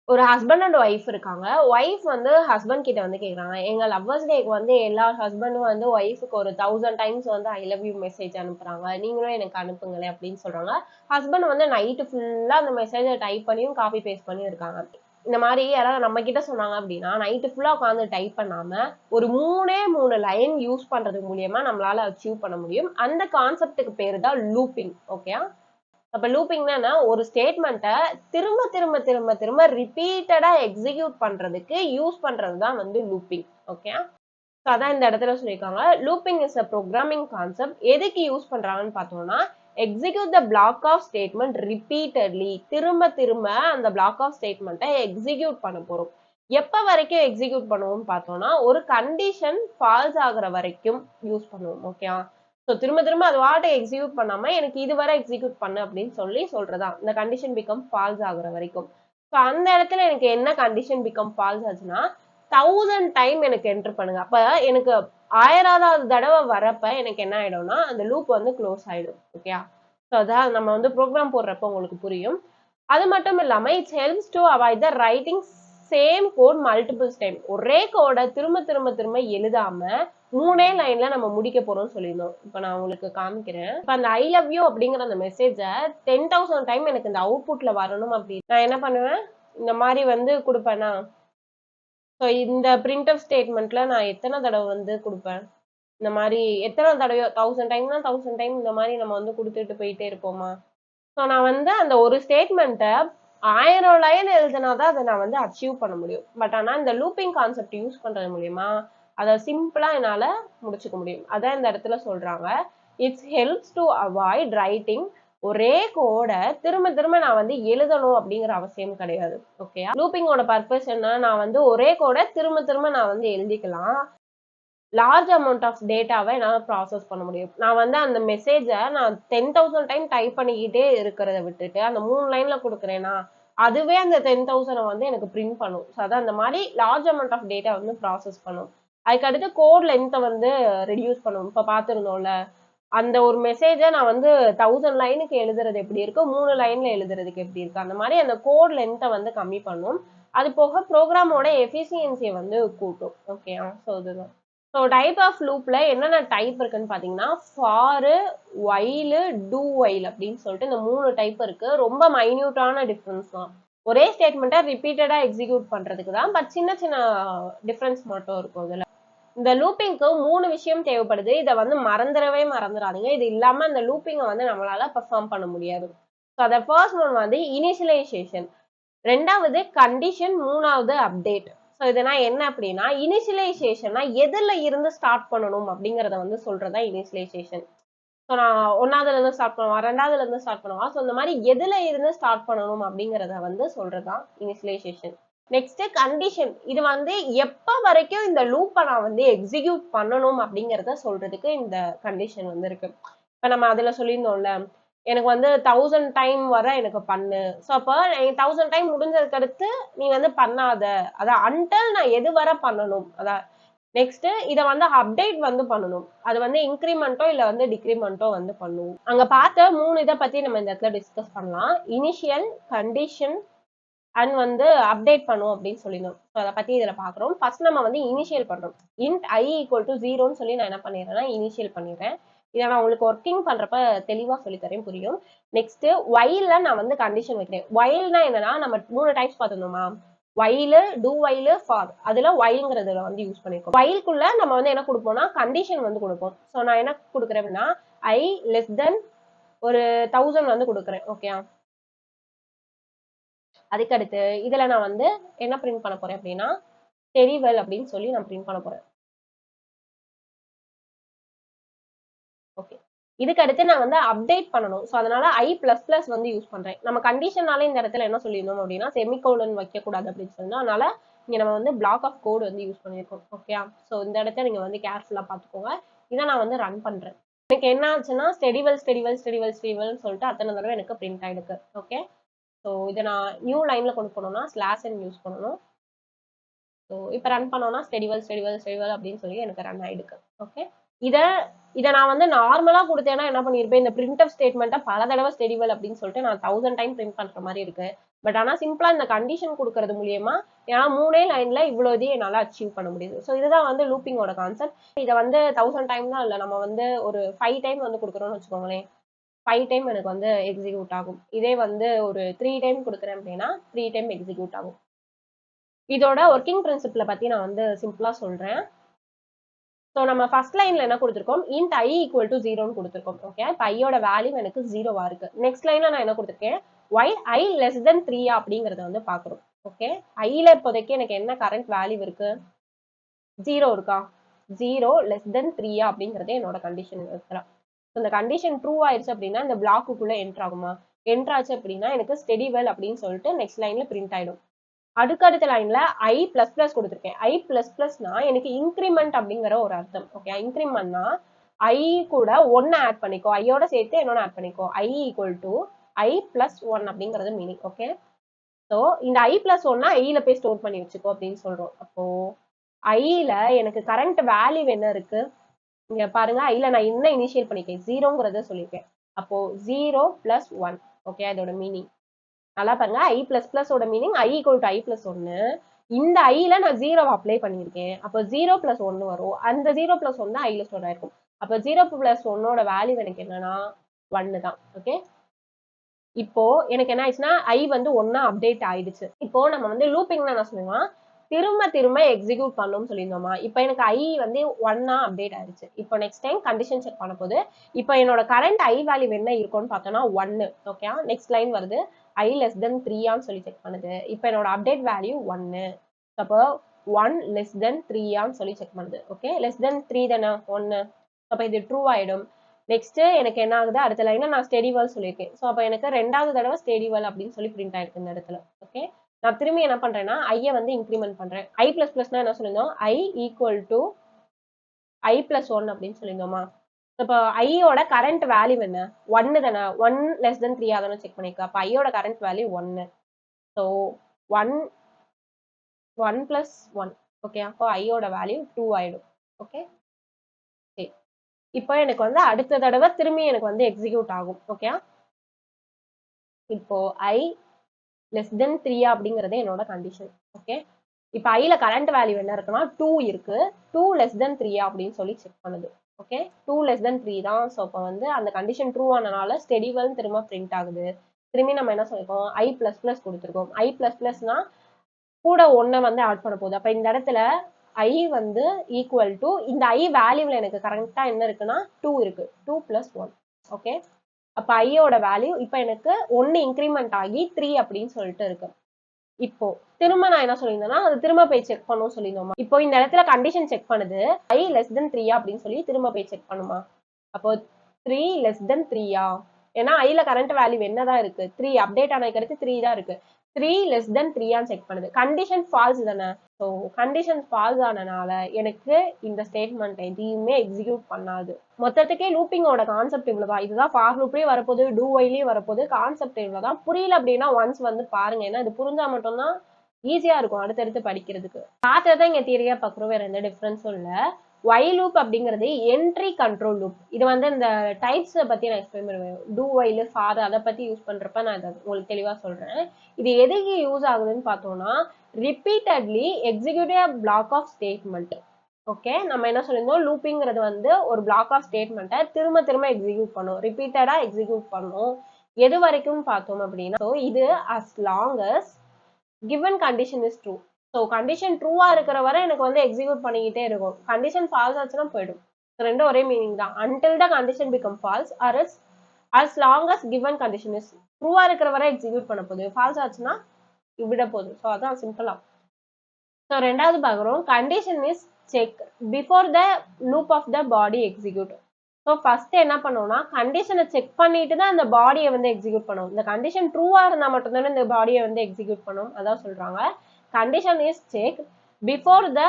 ஒரு husband and wife இருக்காங்க. Wife வந்து ஹஸ்பண்ட் கிட்ட வந்து கேக்குறாங்க. எங்க லவ்வர்ஸ் டேக்கு வந்து எல்லா ஹஸ்பண்டும் வந்து ஒய்ஃப்க்கு ஒரு 1000 டைம்ஸ் வந்து ஐ லவ் யூ மெசேஜ் அனுப்புறாங்க. நீங்களும் எனக்கு அனுப்புங்களேன் அப்படின்னு சொல்றாங்க. ஹஸ்பண்ட் வந்து நைட் ஃபுல்லா அந்த மெசேஜ டைப் பண்ணியும், காப்பி பேஸ்ட் பண்ணியும் இருக்காங்க. இந்த மாரி யாராவது நம்ம கிட்ட சொன்னாங்க அப்படின்னா, நைட் ஃபுல்லா உட்கார்ந்து டைப் பண்ணாம, ஒரு 3 லைன் யூஸ் பண்றது மூலியமா நம்மளால அச்சீவ் பண்ண முடியும். அந்த கான்செப்ட்க்கு பேரு தான் லூப்பிங். ஓகேயா? அப்ப லூப்பிங்னா ஒரு ஸ்டேட்மெண்ட்ட திரும்ப திரும்ப திரும்ப திரும்ப ரிப்பீட்டடா எக்ஸிக்யூட் பண்றதுக்கு யூஸ் பண்றது தான் வந்து லூப்பிங். ஓகே. ஸோ அதான் இந்த இடத்துல சொல்லியிருக்காங்க. Looping is a programming concept. எதுக்கு யூஸ் பண்றாங்கன்னு பார்த்தோம்னா, execute the block of statement repeatedly. திரும்ப திரும்ப அந்த பிளாக் ஆஃப் ஸ்டேட்மெண்ட்டை எக்ஸிக்யூட் பண்ண போறோம். எப்ப வரைக்கும் எக்ஸிக்யூட் பண்ணுவோம்னு பார்த்தோம்னா, ஒரு கண்டிஷன் ஃபால்ஸ் ஆகுற வரைக்கும் யூஸ் பண்ணுவோம். ஓகே. ஸோ திரும்ப திரும்ப அது வாட்டை எக்ஸிக்யூட் பண்ணாம எனக்கு இதுவரை எக்ஸிக்யூட் பண்ணு அப்படின்னு சொல்றதா இந்த கண்டிஷன் பிகம் ஃபால்ஸ் ஆகுற வரைக்கும். ஸோ அந்த இடத்துல எனக்கு என்ன கண்டிஷன் பிகம் ஃபால்ஸ் ஆச்சுன்னா 1000 டைம் எனக்கு என்டர் பண்ணுங்க. அப்ப எனக்கு 1000வது தடவை வரப்ப எனக்கு என்ன ஆயிடும்னா அந்த லூப் வந்து க்ளோஸ் ஆயிடும். ஓகேயா? ஸோ அதான் நம்ம வந்து ப்ரோக்ராம் போடுறப்ப உங்களுக்கு புரியும். அது மட்டும் இல்லாம it's helps to avoid the writing same code multiples time. ஒரே கோட திரும்ப திரும்ப திரும்ப எழுதாம 3 லைன்ல நம்ம முடிக்க போறோம்னு சொல்லியிருந்தோம். இப்ப நான் உங்களுக்கு காமிக்கிறேன். இப்ப அந்த ஐ லவ் யூ அப்படிங்கிற அந்த மெசேஜ 10,000 டைம் எனக்கு இந்த அவுட்புட்ல வரணும் அப்படி நான் என்ன பண்ணுவேன்? இந்த மாதிரி வந்து குடுப்பேனா? ஸோ இந்த பிரிண்ட்எஃப் ஸ்டேட்மெண்ட்ல நான் எத்தனை தடவை வந்து குடுப்பேன்? இந்த மாதிரி எத்தனை தடவையோ 1000 டைம்னா 1000 டைம் இந்த மாதிரி நம்ம வந்து குடுத்துட்டு போயிட்டே இருப்போமா? ஸோ நான் வந்து அந்த ஒரு ஸ்டேட்மெண்ட்டை 1000 லைன் எழுதினாதான் அதை நான் வந்து அச்சீவ் பண்ண முடியும். பட் ஆனா இந்த லூப்பிங் கான்செப்ட் யூஸ் பண்றது மூலியமா அதை சிம்பிளா என்னால முடிச்சுக்க முடியும். அதான் இந்த இடத்துல சொல்றாங்க. It's helps to avoid writing. ஒரே கோட திரும்ப திரும்ப நான் வந்து எழுதணும் அப்படிங்கிற அவசியம் கிடையாது. ஓகேயா? லூப்பிங்கோட பர்பஸ் என்ன? நான் வந்து ஒரே கோட திரும்ப திரும்ப நான் வந்து எழுதிக்கலாம். லார்ஜ் அமௌண்ட் ஆஃப் டேட்டாவை என்னால் ப்ராசஸ் பண்ண முடியும். நான் வந்து அந்த மெசேஜை நான் 10,000 டைம் டைப் பண்ணிக்கிட்டே இருக்கிறத விட்டுட்டு அந்த 3 லைன்ல கொடுக்குறேன்னா அதுவே அந்த 10,000 வந்து எனக்கு பிரிண்ட் பண்ணும். ஸோ அதான் அந்த மாதிரி லார்ஜ் அமௌண்ட் ஆஃப் டேட்டா வந்து ப்ராசஸ் பண்ணும். அதுக்கடுத்து கோட் லென்த்தை வந்து ரெடியூஸ் பண்ணும். இப்போ பார்த்துருந்தோம்ல அந்த ஒரு மெசேஜை நான் வந்து 1000 லைனுக்கு எழுதுறது எப்படி இருக்கு 3 லைன்ல எழுதுறதுக்கு எப்படி இருக்கு அந்த மாதிரி அந்த கோட் லென்த்தை வந்து கம்மி பண்ணும். அது போக ப்ரோக்ராமோட எஃபிஷியன்சியை வந்து கூட்டும். ஓகேயா? ஸோ இதுதான். ஸோ டைப் ஆஃப் லூப்ல என்னென்ன டைப் இருக்குன்னு பார்த்தீங்கன்னா ஃபார், ஒயில், டூ ஒயில் அப்படின்னு சொல்லிட்டு இந்த 3 டைப் இருக்கு. ரொம்ப மைன்யூட்டான டிஃப்ரென்ஸ் தான். ஒரே ஸ்டேட்மெண்ட்டை ரிப்பீட்டடா எக்ஸிக்யூட் பண்றதுக்கு தான். பட் சின்ன சின்ன டிஃப்ரென்ஸ் மட்டும் இருக்கும் இதுல. இந்த லூப்பிங்க்கு 3 விஷயம் தேவைப்படுது. இதை வந்து மறந்துடாதீங்க. இது இல்லாம இந்த லூப்பிங்கை வந்து நம்மளால பெர்ஃபார்ம் பண்ண முடியாது. ஸோ அதை ஃபர்ஸ்ட் ஒன் வந்து இனிஷியலைசேஷன், 2வது கண்டிஷன், 3வது அப்டேட். ஸோ இதெல்லாம் என்ன அப்படின்னா இனிஷியலைசேஷன்னா எதுல இருந்து ஸ்டார்ட் பண்ணணும் அப்படிங்கிறத வந்து சொல்றதா இனிஷியலைசேஷன். ஸோ நான் 1வதுல இருந்து ஸ்டார்ட் பண்ணுவா, 2வதுல இருந்து ஸ்டார்ட் பண்ணுவா. ஸோ இந்த மாதிரி எதுல இருந்து ஸ்டார்ட் பண்ணணும் அப்படிங்கிறத வந்து சொல்றதுதான் இனிஷியலைசேஷன். Next condition. இது வந்து எப்ப வரைக்கும் இந்த லூப்பை நான் வந்து எக்ஸிக்யூட் பண்ணணும் அப்படிங்கிறத சொல்றதுக்கு இந்த கண்டிஷன் வந்து இருக்கு. இப்ப நம்ம அதுல சொல்லியிருந்தோம்ல எனக்கு வந்து 1000 டைம் வர எனக்கு பண்ணு. ஸோ அப்ப 1000 டைம் முடிஞ்சதுக்கு அடுத்து நீ வந்து பண்ணாத. அதான் அன்டில் நான் எது வரை பண்ணணும். அதான் நெக்ஸ்ட் இதை வந்து அப்டேட் வந்து பண்ணணும். அது வந்து இன்க்ரிமெண்ட்டோ இல்ல வந்து டிக்ரிமெண்ட்டோ வந்து பண்ணுவோம். அங்க பார்த்த 3 இதை பத்தி நம்ம இந்த இடத்துல டிஸ்கஸ் பண்ணலாம். இனிஷியல், கண்டிஷன் அண்ட் வந்து அப்டேட் பண்ணும் அப்படின்னு சொல்லிடணும். ஸோ அதை பத்தி இதுல பாக்குறோம். ஃபர்ஸ்ட் நம்ம வந்து இனிஷியல் பண்றோம். இன்ட் i = 0ன்னு சொல்லி நான் என்ன பண்ணிடுறேன்னா இனிஷியல் பண்ணிடுறேன். இதை நான் உங்களுக்கு ஒர்க்கிங் பண்றப்ப தெளிவா சொல்லித்தரேன், புரியும். நெக்ஸ்ட் ஒயில்ல நான் வந்து கண்டிஷன் வைக்கிறேன். ஒயில்னா என்னன்னா நம்ம 3 டைப்ஸ் பார்த்துருந்தோமா, ஒயில், டூ ஒயில், ஃபார். அதுல ஒயில்ங்கிறதுல வந்து யூஸ் பண்ணிருக்கோம். ஒயில்குள்ள நம்ம வந்து என்ன கொடுப்போம்னா கண்டிஷன் வந்து கொடுப்போம். ஸோ நான் என்ன கொடுக்குறேன் அப்படின்னா i less than ஒரு 1000 வந்து கொடுக்குறேன். ஓகே. அதுக்கடுத்து இதுல நான் வந்து என்ன பிரிண்ட் பண்ண போறேன் அப்படின்னா டெரிவல் அப்படின்னு சொல்லி நான் பிரிண்ட் பண்ண போறேன். ஓகே. இதுக்கு அடுத்து நான் வந்து அப்டேட் பண்ணணும். ஸோ அதனால i++ வந்து யூஸ் பண்றேன். நம்ம கண்டிஷனால இந்த இடத்துல என்ன சொல்லியிருந்தோம் அப்படின்னா செமிகோலன் வைக்கக்கூடாது அப்படின்னு சொன்னோம். அதனால இங்க நம்ம வந்து பிளாக் ஆஃப் கோட் வந்து யூஸ் பண்ணியிருக்கோம். ஓகே. ஸோ இந்த இடத்த நீங்க வந்து கேர்ஃபுல்லா பார்த்துக்கோங்க. இதை நான் வந்து ரன் பண்றேன். எனக்கு என்ன ஆச்சுன்னா ஸ்டெடிவெல்னு சொல்லிட்டு அத்தனை தடவை எனக்கு பிரிண்ட் ஆயிடுக்கு. ஓகே. ஸோ இதை நான் நியூ லைன்ல கொண்டு போனோம்னா /n யூஸ் பண்ணணும். ஸோ இப்போ ரன் பண்ணோம்னா ஸ்டெடிவெல் அப்படின்னு சொல்லி எனக்கு ரன் ஆயிடுக்கு. ஓகே. இதை நான் வந்து நார்மலா கொடுத்தேன்னா என்ன பண்ணிருப்பேன், இந்த பிரிண்ட் ஆஃப் ஸ்டேட்மெண்ட்டை பல தடவை ஸ்டெடிவெல் அப்படின்னு சொல்லிட்டு நான் 1000 டைம் பிரிண்ட் பண்ற மாதிரி இருக்கு. பட் ஆனா சிம்பிளா இந்த கண்டிஷன் கொடுக்கறது மூலியமா ஏன்னா 3 லைன்ல இவ்வளோ இதையும் என்னால அச்சீவ் பண்ண முடியுது. ஸோ இதுதான் வந்து லூப்பிங்கோட கான்செப்ட். இதை வந்து 1000 டைம் தான் இல்லை, நம்ம வந்து ஒரு 5 டைம் வந்து கொடுக்குறோம்னு வச்சுக்கோங்களேன், 5 டைம் எனக்கு வந்து எக்ஸிக்யூட் ஆகும். இதே வந்து ஒரு 3 டைம் கொடுக்குறேன் அப்படின்னா 3 டைம் எக்ஸிக்யூட் ஆகும். இதோட ஒர்க்கிங் பிரின்சிபிளை பத்தி நான் வந்து சிம்பிளா சொல்றேன். ஸோ நம்ம ஃபர்ஸ்ட் லைன்ல என்ன கொடுத்துருக்கோம், இன்ட் ஐ ஈக்குவல் டு 0ன்னு கொடுத்துருக்கோம். ஓகே, இப்போ ஐயோட வேல்யூ எனக்கு 0வா இருக்கு. நெக்ஸ்ட் லைன்ல நான் என்ன கொடுத்துருக்கேன், ஒய் ஐ லெஸ் தென் 3 அப்படிங்கறத வந்து பாக்குறோம். ஓகே, ஐல இப்போதைக்கு எனக்கு என்ன கரண்ட் வேல்யூ இருக்கு, 0 இருக்கா, 0 லெஸ் தென் 3 அப்படிங்கறதே என்னோட கண்டிஷன் இருக்கலாம். இந்த கண்டிஷன் ட்ரூ ஆயிடுச்சு அப்படின்னா இந்த பிளாக்குக்குள்ள என்டர் ஆகுமா, என்டர் ஆச்சு அப்படின்னா எனக்கு ஸ்டெடி வெல் அப்படின்னு சொல்லிட்டு நெக்ஸ்ட் லைன்ல பிரிண்ட் ஆயிடும். அடுத்த லைன்ல ஐ பிளஸ் பிளஸ் கொடுத்துருக்கேன். ஐ பிளஸ் பிளஸ்னா எனக்கு இன்க்ரிமெண்ட் அப்படிங்கிற ஒரு அர்த்தம். ஓகே, இன்க்ரிமெண்ட்னா ஐ கூட 1 ஆட் பண்ணிக்கோ, ஐயோட சேர்த்து என்னோட ஆட் பண்ணிக்கோ, I equal to I plus 1 அப்படிங்கிறது மீனிங். ஓகே, ஸோ இந்த ஐ பிளஸ் 1 ஐல போய் ஸ்டோர் பண்ணி வச்சுக்கோ அப்படின்னு சொல்றோம். அப்போ ஐல எனக்கு கரண்ட் வேல்யூ என்ன இருக்கு இங்க பாருங்க, ஐல நான் என்ன இனிஷியல் பண்ணிருக்கேன், 0ங்கிறத சொல்லியிருக்கேன். அப்போ 0 பிளஸ் 1. ஓகே, அதோட மீனிங் நல்லா பாருங்க, ஐ பிளஸ் பிளஸ் ஓட meaning I equal to I plus 1. இந்த ஐல நான் 0 அப்ளை பண்ணியிருக்கேன். அப்போ 0 பிளஸ் 1 வரும். அந்த 0 பிளஸ் 1 தான் ஐல ஸ்டோர் ஆயிருக்கும். அப்போ 0 பிளஸ் 1ஓட வேல்யூ எனக்கு என்னன்னா 1 தான். ஓகே, இப்போ எனக்கு என்ன ஆயிடுச்சுன்னா ஐ வந்து 1 அப்டேட் ஆயிடுச்சு. இப்போ நம்ம வந்து லூப்பிங்னா என்ன சொல்லுவோம், திரும்ப திரும்ப எக்ஸிக்யூட் பண்ணணும்னு சொல்லியிருந்தோமா. இப்போ எனக்கு ஐ வந்து 1 அப்டேட் ஆயிடுச்சு. இப்போ நெக்ஸ்ட் டைம் கண்டிஷன் செக் பண்ண போது இப்போ என்னோட கரண்ட் ஐ வேல்யூ என்ன இருக்கும்னு பார்த்தோம்னா 1. ஓகே, நெக்ஸ்ட் லைன் வருது ஐ லெஸ் தென் 3 சொல்லி செக் பண்ணுது. இப்போ என்னோட அப்டேட் வேல்யூ 1. அப்போ 1 லெஸ் தென் 3 சொல்லி செக் பண்ணுது. ஓகே, லெஸ் தென் 3 தானே 1. அப்போ இது ட்ரூ ஆயிடும். நெக்ஸ்ட் எனக்கு என்ன ஆகுது, அடுத்த லைன்ல நான் ஸ்டெடிவல் சொல்லியிருக்கேன். ஸோ அப்போ எனக்கு 2வது தடவை ஸ்டெடிவல் அப்படின்னு சொல்லி பிரிண்ட் ஆயிருக்கு இந்த இடத்துல. ஓகே, நான் திரும்பி என்ன பண்றேன்னா ஐயை வந்து இன்க்ரிமெண்ட் பண்றேன். ஐ பிளஸ் பிளஸ்னா என்ன சொல்லியிருந்தோம், I equal to I plus 1 அப்படின்னு சொல்லியிருந்தோமா. இப்போ ஐயோட கரண்ட் வேல்யூ என்ன, 1 தானே, 1 லெஸ் தென் 3 தானே செக் பண்ணிக்க. அப்போ ஐயோட current value 1. So 1 plus 1. Okay, அப்போ ஐயோட வேல்யூ 2 ஆயிடும். ஓகே, சரி, இப்போ எனக்கு வந்து அடுத்த தடவை திரும்பி எனக்கு வந்து எக்ஸிக்யூட் ஆகும். ஓகே, இப்போ ஐ லெஸ் தென் 3 அப்படிங்கறது என்னோட கண்டிஷன். ஓகே, இப்போ ஐல கரண்ட் வேல்யூ என்ன இருக்குன்னா 2 இருக்கு. 2 லெஸ் தென் 3 அப்படின்னு சொல்லி செக் பண்ணுது. ஓகே, 2 லெஸ் தென் 3 தான். ஸோ இப்போ வந்து அந்த கண்டிஷன் ட்ரூ ஆனனால ஸ்டெடிவல் திரும்ப பிரிண்ட் ஆகுது. திரும்பி நம்ம என்ன சொல்லிருக்கோம், ஐ பிளஸ் பிளஸ் கொடுத்துருக்கோம். ஐ பிளஸ் பிளஸ்னா கூட 1 வந்து ஆட் பண்ண போகுது. அப்போ இந்த இடத்துல ஐ வந்து ஈக்குவல் டு இந்த ஐ வேல்யூவில் எனக்கு கரெக்டா என்ன இருக்குன்னா 2 இருக்கு. 2 பிளஸ் 1. ஓகே, அப்போ ஐயோட வேல்யூ இப்போ எனக்கு 1 இன்க்ரிமெண்ட் ஆகி 3 அப்படின்னு சொல்லிட்டு இருக்கு. இப்போ திரும்ப நான் என்ன சொல்லியிருந்தேன்னா அது திரும்ப போய் செக் பண்ணும் சொல்லியிருந்தோமா. இப்போ இந்த இடத்துல கண்டிஷன் செக் பண்ணுது ஐ லெஸ் தென் 3 அப்படின்னு சொல்லி திரும்ப போய் செக் பண்ணுமா. அப்போ 3 லெஸ் தென் 3 ஏன்னா ஐல கரண்ட் வேல்யூ என்னதான் இருக்கு, 3 அப்டேட் ஆனதுக்கு அடுத்து 3 தான் இருக்கு. 3 லெஸ் தென் 3 செக் பண்ணுது. கண்டிஷன் ஃபால்ஸ் தானே. ஸோ கண்டிஷன் ஃபால்ஸ் ஆனனால எனக்கு இந்த ஸ்டேட்மெண்ட் எதையுமே எக்ஸிக்யூட் பண்ணாது. மொத்தத்துக்கே லூப்பிங்கோட கான்செப்ட் இவ்வளவுதான். இதுதான் ஃபார் லூப்லயும் வரப்போது, டூ வைலயும் வரப்போது. கான்செப்ட் இவ்வளவுதான். புரியல அப்படின்னா ஒன்ஸ் வந்து பாருங்க. ஏன்னா இது புரிஞ்சா மட்டும்தான் ஈஸியா இருக்கும் அடுத்தடுத்து படிக்கிறதுக்கு. பார்த்ததான் இங்க தியரியா பாக்குறோம், வேற எந்த டிஃபரன்ஸும் இல்ல. ஒய் லூப் அப்படிங்கிறது என்ட்ரி கண்ட்ரோல் லூப். இது வந்து இந்த டைப்ஸ் பத்தி நான் எக்ஸ்பிளைன் பண்ணுவேன். டூ வைல், ஃபார் அதை பத்தி யூஸ் பண்றப்ப நான் இதை உங்களுக்கு தெளிவா சொல்றேன். இது எதுக்கு யூஸ் ஆகுதுன்னு பார்த்தோம்னா repeatedly executive block of statement. Okay, நம்ம என்ன சொல்லியிருந்தோம், லூப்பிங்கிறது வந்து ஒரு பிளாக் ஆஃப் ஸ்டேட்மெண்ட்டை திரும்ப திரும்ப எக்ஸிக்யூட் பண்ணும், ரிப்பீட்டடா எக்ஸிக்யூட் பண்ணும். எது வரைக்கும் பார்த்தோம் அப்படின்னா இது as long as given condition is true. So condition ட்ரூவா இருக்கிற வரை எனக்கு வந்து எக்ஸிக்யூட் பண்ணிக்கிட்டே இருக்கும். கண்டிஷன் ஃபால்ஸ் ஆச்சுன்னா போயிடும். ரெண்டும் ஒரே மீனிங் தான். until the condition become false or else as long as given condition is ட்ரூவா இருக்கிற வரை எக்ஸிக்யூட் பண்ண போகுது, ஃபால்ஸ் ஆச்சுன்னா விட போகுது. ஸோ அதான் சிம்பிளா. ஸோ ரெண்டாவது பார்க்குறோம், condition is check before the loop of the body execute. So first என்ன பண்ணுவோம்னா கண்டிஷனை செக் பண்ணிட்டு தான் அந்த பாடியை வந்து எக்ஸிக்யூட் பண்ணுவோம். இந்த கண்டிஷன் ட்ரூவா இருந்தால் மட்டும்தானே இந்த பாடியை வந்து எக்ஸிக்யூட் பண்ணும். அதான் சொல்றாங்க condition is check before the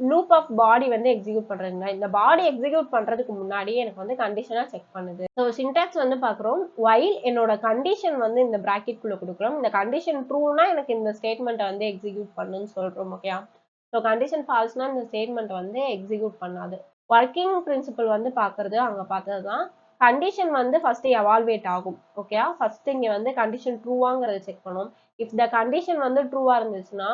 loop of body வந்து எக்ஸிக்யூட் பண்றதுங்க. இந்த பாடி எக்ஸிக்யூட் பண்றதுக்கு முன்னாடி எனக்கு வந்து கண்டிஷனா செக் பண்ணுது. ஸோ சின்டாக்ஸ் வந்து பாக்குறோம், while என்னோட கண்டிஷன் வந்து இந்த பிராக்கெட் குள்ள கொடுக்குறோம். இந்த கண்டிஷன் ட்ரூனா எனக்கு இந்த ஸ்டேட்மெண்ட்டை வந்து எக்ஸிக்யூட் பண்ணுன்னு சொல்றோம். ஓகே, ஸோ கண்டிஷன் ஃபால்ஸ்னா இந்த ஸ்டேட்மெண்ட் வந்து எக்ஸிக்யூட் பண்ணாது. ஒர்க்கிங் பிரின்சிபல் வந்து பாக்குறது அங்க பார்த்தது தான். கண்டிஷன் வந்து ஃபர்ஸ்ட் எவால்வேட் ஆகும். ஓகே, ஃபர்ஸ்ட் இங்க வந்து கண்டிஷன் ட்ரூவாங்கிறத செக் பண்ணும். இஃப் த கண்டிஷன் வந்து ட்ரூவா இருந்துச்சுன்னா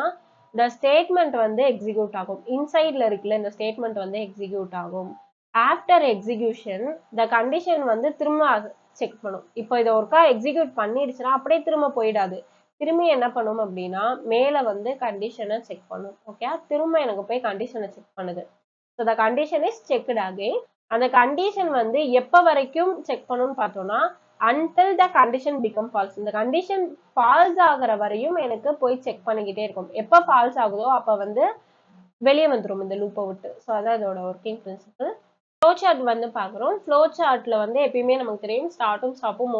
த ஸ்டேட்மெண்ட் வந்து எக்ஸிக்யூட் ஆகும். இன்சைட்ல இருக்குல்ல இந்த ஸ்டேட்மெண்ட் வந்து எக்ஸிக்யூட் ஆகும். ஆஃப்டர் எக்ஸிக்யூஷன் த கண்டிஷன் வந்து திரும்ப செக் பண்ணும். இப்போ இதை ஒருக்கா எக்ஸிக்யூட் பண்ணிடுச்சுன்னா அப்படியே திரும்ப போயிடாது. திரும்பி என்ன பண்ணும் அப்படின்னா மேல வந்து கண்டிஷனை செக் பண்ணும். ஓகே, திரும்ப எனக்கு போய் கண்டிஷனை செக் பண்ணுது. So the condition is checked again. அந்த கண்டிஷன் வந்து எப்போ வரைக்கும் செக் பண்ணணும்னு பார்த்தோம்னா until the condition become false. இந்த கண்டிஷன் ஃபால்ஸ் ஆகுற வரையும் எனக்கு போய் செக் பண்ணிக்கிட்டே இருக்கும். எப்போ ஃபால்ஸ் ஆகுதோ அப்போ வந்து வெளியே வந்துடும் இந்த லூப்பை விட்டு. ஸோ அதான் இதோட ஒர்க்கிங் பிரின்சிபல். ஃப்ளோ சார்ட் வந்து பார்க்குறோம். ஃப்ளோ சார்ட்ல வந்து எப்பயுமே நமக்கு தெரியும் ஸ்டார்ட்டும் ஸ்டாப்பும்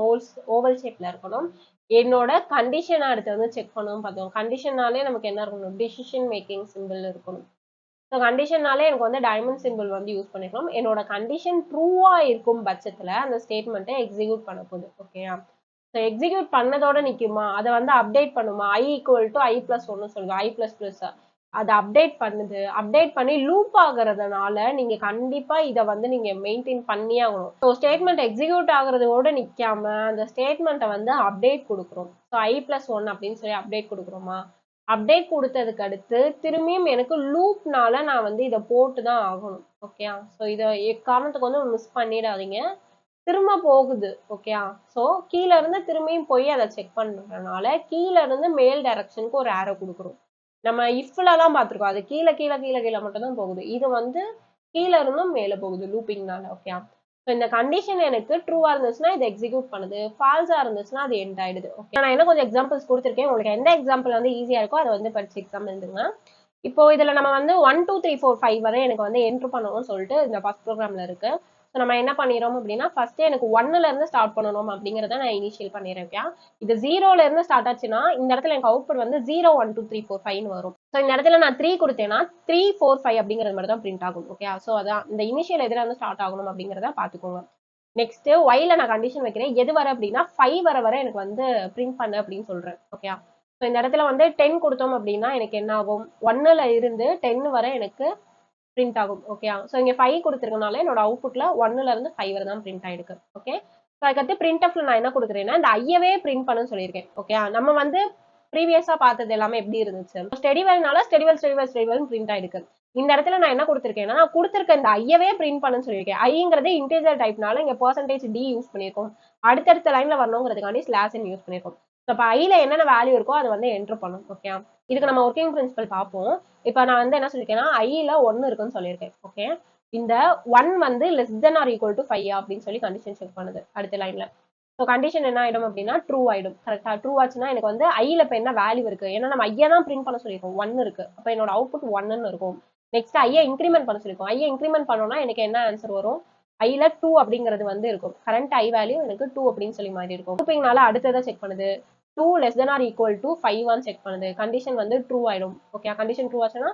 ஓவல் ஷேப்ல இருக்கணும். என்னோட கண்டிஷனை அடுத்து வந்து செக் பண்ணணும் பார்த்தோம். கண்டிஷனாலே நமக்கு என்ன இருக்கணும், டிசிஷன் மேக்கிங் சிம்பிள் இருக்கணும். ஸோ கண்டிஷனாலே எனக்கு வந்து டைமண்ட் சிம்பிள் வந்து யூஸ் பண்ணிக்கலாம். என்னோட கண்டிஷன் ட்ரூவா இருக்கும் பட்சத்தில் அந்த ஸ்டேட்மெண்ட்டை எக்ஸிக்யூட் பண்ண போகுது. ஓகேயா, ஸோ எக்ஸிக்யூட் பண்ணதோட நிற்குமா, அதை வந்து அப்டேட் பண்ணுமா, i ஈக்குவல் டு i+1 சொல்லுது, i++ அதை அப்டேட் பண்ணுது. அப்டேட் பண்ணி லூப் ஆகுறதுனால நீங்க கண்டிப்பா இதை வந்து நீங்க மெயின்டைன் பண்ணியே ஆகணும். ஸோ ஸ்டேட்மெண்ட் எக்ஸிக்யூட் ஆகுறதோட நிற்காம அந்த ஸ்டேட்மெண்ட்டை வந்து அப்டேட் கொடுக்குறோம். ஸோ i+1 அப்படின்னு சொல்லி அப்டேட் கொடுக்குறோமா, அப்டேட் கொடுத்ததுக்கு அடுத்து திரும்பியும் எனக்கு லூப்னால நான் வந்து இதை போட்டு தான் ஆகணும். ஓகேயா, ஸோ இதை எக்காரணத்துக்கு வந்து மிஸ் பண்ணிடாதீங்க. திரும்ப போகுது. ஓகேயா, ஸோ கீழே இருந்து திரும்பியும் போய் அதை செக் பண்றதுனால கீழே இருந்து மேல் டைரக்ஷனுக்கு ஒரு ஆரோ கொடுக்குறோம். நம்ம இஃப்லலாம் பார்த்துருக்கோம், அது கீழே கீழே கீழே கீழே மட்டும் தான் போகுது. இது வந்து கீழே இருந்தும் மேலே போகுது லூப்பிங்னால. ஓகேயா, ஸோ இந்த கண்டிஷன் எனக்கு ட்ரூவா இருந்துச்சுன்னா இது எக்ஸிக்யூட் பண்ணுது, ஃபால்ஸா இருந்துச்சுன்னா அது எண்ட் ஆயிடுது. ஓகே, நான் என்ன கொஞ்சம் எக்ஸாம்பிள்ஸ் கொடுத்துருக்கேன். உங்களுக்கு எந்த எக்ஸாம்பிள் வந்து ஈஸியா இருக்கோ அதை வந்து படிச்சு எக்ஸாம் எழுதுங்க. இப்போ இதுல நம்ம வந்து 1 2 3 4 5 வரை எனக்கு வந்து என்ட்ரு பண்ணணும்னு சொல்லிட்டு இந்த ஃபர்ஸ்ட் ப்ரோக்ராம்ல இருக்கு. ஸோ நம்ம என்ன பண்ணிடுறோம் அப்படின்னா ஃபர்ஸ்ட் எனக்கு 1ல இருந்து ஸ்டார்ட் பண்ணணும் அப்படிங்கிறத நான் இனிஷியல் பண்ணிடுறேன். இது 0ல இருந்து ஸ்டார்ட் ஆச்சுன்னா இந்த இடத்துல எனக்கு அவுட்புட் வந்து 0 1 2 3 4 5 வரும். ஸோ இந்த இடத்துல நான் 3 கொடுத்தேன்னா 3 4 5 அப்படிங்கிறது மட்டும் தான் பிரிண்ட் ஆகும். ஓகே, ஸோ அதான் இந்த இனிஷியல் எதில் வந்து ஸ்டார்ட் ஆகணும் அப்படிங்கிறத பார்த்துக்கோங்க. நெக்ஸ்ட் ஒய்ல நான் கண்டிஷன் வைக்கிறேன். எது வர அப்படின்னா 5 வர எனக்கு வந்து பிரிண்ட் பண்ணு அப்படின்னு சொல்றேன். ஓகே, ஸோ இந்த இடத்துல வந்து 10 கொடுத்தோம் அப்படின்னா எனக்கு என்ன ஆகும், 1ல இருந்து 10 வரை எனக்கு பிரிண்ட் ஆகும். ஓகே, ஸோ இங்க 5 கொடுத்துருக்கனால என்னோட அவுட்புட்ல 1ல இருந்து 5 வரை தான் பிரிண்ட் ஆயிருக்கு. ஓகே, ஸோ அதுக்கடுத்து பிரிண்ட் ஆஃப்ல நான் என்ன கொடுக்குறேன்னா இந்த ஐயவே பிரிண்ட் பண்ணு சொல்லியிருக்கேன். ஓகே, நம்ம வந்து ப்ரீவியஸா பார்த்தது எல்லாமே எப்படி இருந்துச்சு, ஸ்டெடிவெல்னால ஸ்டெடிவெல் பிரிண்ட் ஆயிருக்கு. இந்த இடத்துல நான் என்ன கொடுத்துருக்கேன்னா நான் கொடுத்துருக்க இந்த ஐயவே பிரிண்ட் பண்ணுன்னு சொல்லியிருக்கேன். ஐங்கிறது இன்டீஜர் டைப்னால இங்க %d யூஸ் பண்ணியிருக்கோம். அடுத்தடுத்த லைன்ல வரணுங்கிறதுக்காண்டி ஸ்லாஷ் யூஸ் பண்ணியிருக்கோம். இப்போ ஐல என்னென்ன வேல்யூ இருக்கோ அதை வந்து என்டர் பண்ணும். ஓகே, இதுக்கு நம்ம ஒர்க்கிங் பிரின்சிபல் பார்ப்போம். இப்போ நான் வந்து என்ன சொல்லியிருக்கேன்னா ஐல 1 இருக்குன்னு சொல்லியிருக்கேன். ஓகே, இந்த 1 வந்து << 5 அப்படின்னு சொல்லி கண்டிஷன் செக் பண்ணுது அடுத்த லைன்ல. ஸோ கண்டிஷன் என்ன ஆயிடும் அப்படின்னா ட்ரூ ஆயிடும். கரெக்டா, ட்ரூ ஆச்சுன்னா எனக்கு வந்து ஐல இப்போ என்ன வேல்யூ இருக்கு, ஏன்னா நம்ம ஐயா தான் பிரிண்ட் பண்ண சொல்லியிருக்கோம், 1 இருக்கு. அப்போ என்னோட அவுட்புட் 1ன்னு இருக்கும். நெக்ஸ்ட் ஐயா இன்க்ரிமெண்ட் பண்ண சொல்லியிருக்கோம். ஐயா இன்க்ரிமெண்ட் பண்ணோம்னா எனக்கு என்ன ஆன்சர் வரும், ஐல 2 அப்படிங்கிறது வந்து இருக்கும். கரண்ட் ஐ வேல்யூ எனக்கு 2 அப்படின்னு சொல்லி மாதிரி இருக்கும். குரூப்பிங்னால அடுத்ததை செக் பண்ணுது. 2 << 5 செக் பண்ணுது. கண்டிஷன் வந்து ட்ரூ ஆயிடும். ஓகே, கண்டிஷன் ட்ரூ ஆச்சுன்னா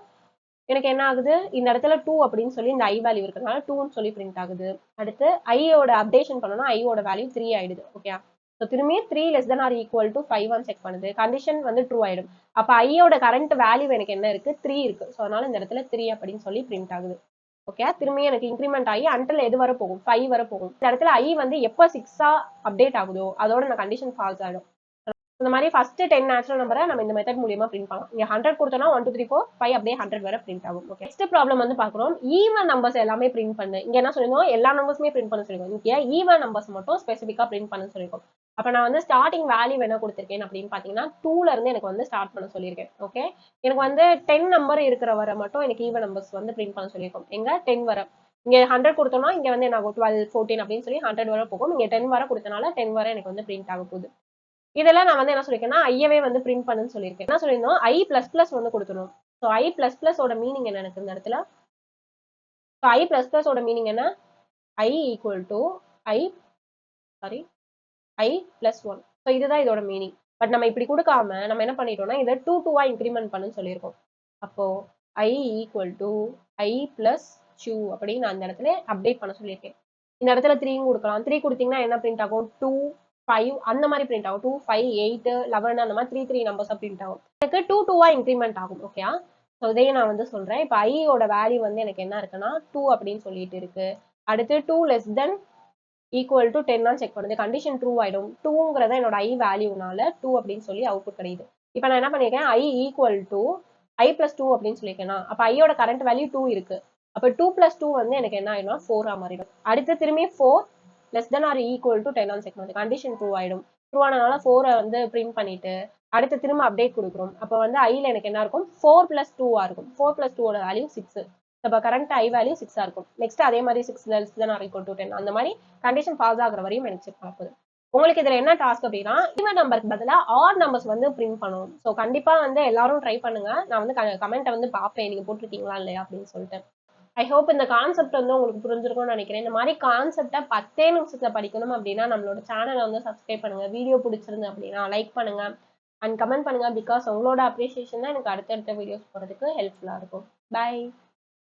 எனக்கு என்ன ஆகுது, இந்த இடத்துல 2 அப்படின்னு சொல்லி இந்த ஐ வேல்யூ இருக்கிறதுனால 2ன்னு சொல்லி பிரிண்ட் ஆகுது. அடுத்து ஐயோட அப்டேஷன் பண்ணோம்னா ஐயோட வேல்யூ 3 ஆயிடுது. ஓகே, ஸோ திரும்பி 3 << 5 செக் பண்ணுது. கண்டிஷன் வந்து ட்ரூ ஆயிடும். அப்ப ஐயோட கரண்ட் வேல்யூ எனக்கு என்ன இருக்கு, 3 இருக்கு. ஸோ அதனால இந்த இடத்துல 3 அப்படின்னு சொல்லி பிரிண்ட் ஆகுது. ஓகே, திரும்பி எனக்கு இன்க்ரிமெண்ட் ஆகி அன்டில் எது வர போகும், 5 வர போகும். இந்த இடத்துல ஐ வந்து எப்போ 6 அப்டேட் ஆகுதோ அதோட இந்த கண்டிஷன் ஃபால்ஸ் ஆயிடும். இந்த மாதிரி ஃபர்ஸ்ட் 10 நேச்சுரல் நம்பரை நம்ம இந்த மெத்தட் மூலியமா பிரிண்ட் பண்ணலாம். இங்க 100 கொடுத்தோம்னா 1 2 3 4 5 அப்படியே 100 வரை பிரிண்ட் ஆகும். ஓகே, நெக்ஸ்ட் ப்ராப்ளம் வந்து பாக்குறோம். ஈவன் நம்பர்ஸ் எல்லாமே பிரிண்ட் பண்ணு. இங்க என்ன சொல்லிருந்தோம், எல்லா நம்பர்ஸுமே பிரிண்ட் பண்ண சொல்லிருக்கோம். இங்க ஈவன் நம்பர்ஸ் மட்டும் ஸ்பெசிஃபிக்கா பிரிண்ட் பண்ண சொல்லிருக்கோம். அப்ப நான் வந்து ஸ்டார்டிங் வேல்யூ என்ன கொடுத்திருக்கேன் அப்படின்னு பாத்தீங்கன்னா 2ல இருந்து எனக்கு வந்து ஸ்டார்ட் பண்ண சொல்லியிருக்கேன். ஓகே, எனக்கு வந்து 10 நம்பர் இருக்கிற வரை மட்டும் எனக்கு ஈவன் நம்பர்ஸ் வந்து பிரிண்ட் பண்ண சொல்லியிருக்கோம். எங்க 10 வரை. இங்க 100 கொடுத்தோம்னா இங்க வந்து என்ன ஆகும், 12 14 அப்படின்னு சொல்லி 100 வரை போகும். இங்க 10 வரை கொடுத்தனால 10 வரை எனக்கு வந்து பிரிண்ட் ஆக போகுது. இதெல்லாம் நான் வந்து என்ன சொல்லிருக்கேன்னா ஐயவே வந்து பிரிண்ட் பண்ணுன்னு சொல்லியிருக்கேன். என்ன சொல்லியிருந்தோம், i++ வந்து கொடுத்துரும். ஸோ i++ ஓட மீனிங் என்ன எனக்கு இந்த இடத்துல, ஸோ i++ ஓட மீனிங் என்ன, i equal to i+1. So இதுதான் இதோட மீனிங். பட் நம்ம இப்படி கொடுக்காம நம்ம என்ன பண்ணிட்டோம்னா இதை 2 2 இன்க்ரிமெண்ட் பண்ணுன்னு சொல்லியிருக்கோம். அப்போ i ஈக்குவல் டு i+2 அப்படின்னு நான் இந்த இடத்துல அப்டேட் பண்ண சொல்லியிருக்கேன். இந்த இடத்துல 3 கொடுக்கலாம். 3 கொடுத்தீங்கன்னா என்ன பிரிண்ட் ஆகும், 2 5 அந்த மாதிரி பிரிண்ட் ஆகும். 2 5 8 11 அந்த மாதிரி 3 நம்பர்ஸா பிரிண்ட் ஆகும். எனக்கு 2 2 இன்க்ரிமெண்ட் ஆகும். ஓகே, ஸோ இதையும் நான் வந்து சொல்றேன். இப்போ ஐயோட வேல்யூ வந்து எனக்கு என்ன இருக்குன்னா 2 அப்படின்னு சொல்லிட்டு இருக்கு. அடுத்து 2 << 10 செக் பண்ணுது. கண்டிஷன் ட்ரூ ஆயிடும். 2ங்கிறத என்னோட ஐ வேல்யூனால 2 அப்படின்னு சொல்லி அவுட்புட் கிடைக்குது. இப்போ நான் என்ன பண்ணியிருக்கேன், i equal to i plus 2 அப்படின்னு சொல்லியிருக்கேன்னா, அப்போ ஐயோட கரண்ட் வேல்யூ 2 இருக்கு. அப்போ 2 பிளஸ் 2 வந்து எனக்கு என்ன ஆயிடும், 4 மாறிடும். அடுத்து திரும்பி 4 less than or equal to 10 ஆன் செகண்ட் கண்டிஷன் ட்ரூ ஆயிடும். ட்ரூ ஆனனால 4 வந்து பிரிண்ட் பண்ணிட்டு அடுத்து திரும்ப அப்டேட் கொடுக்குறோம். அப்போ வந்து ஐல எனக்கு என்ன இருக்கும், 4 பிளஸ் 2 இருக்கும். 4 பிளஸ் 2 வேல்யூ 6. அப்போ கரண்ட் ஐ வேல்யூ 6 இருக்கும். நெக்ஸ்ட் அதே மாதிரி 6 less than or equal to 10 அந்த மாதிரி கண்டிஷன் பாஸ் ஆகுற வரையும் எனக்கு செக் பண்ண போகுது. உங்களுக்கு இதுல என்ன டாஸ்க் அப்படின்னா, ஈவன் நம்பருக்கு பதிலா ஆட் நம்பர்ஸ் வந்து பிரிண்ட் பண்ணணும். ஸோ கண்டிப்பா வந்து எல்லாரும் ட்ரை பண்ணுங்க. நான் வந்து கமெண்ட்டை வந்து பார்ப்பேன், நீங்க போட்டிருக்கீங்களா இல்லையா அப்படின்னு சொல்லிட்டு. ஐ ஹோப் இந்த கான்செப்ட் வந்து உங்களுக்கு புரிஞ்சிருக்கும்னு நினைக்கிறேன். இந்த மாதிரி கான்செப்டை 10 நிமிஷத்துல படிக்கணும் அப்படின்னா நம்மளோட சேனலை வந்து சப்ஸ்கிரைப் பண்ணுங்க. வீடியோ பிடிச்சிருந்து அப்படின்னா லைக் பண்ணுங்க அண்ட் கமெண்ட் பண்ணுங்க. பிகாஸ் உங்களோட அப்ரிசியேஷன் தான் எனக்கு அடுத்தடுத்த வீடியோஸ் போறதுக்கு ஹெல்ப்ஃபுல்லா இருக்கும். பை.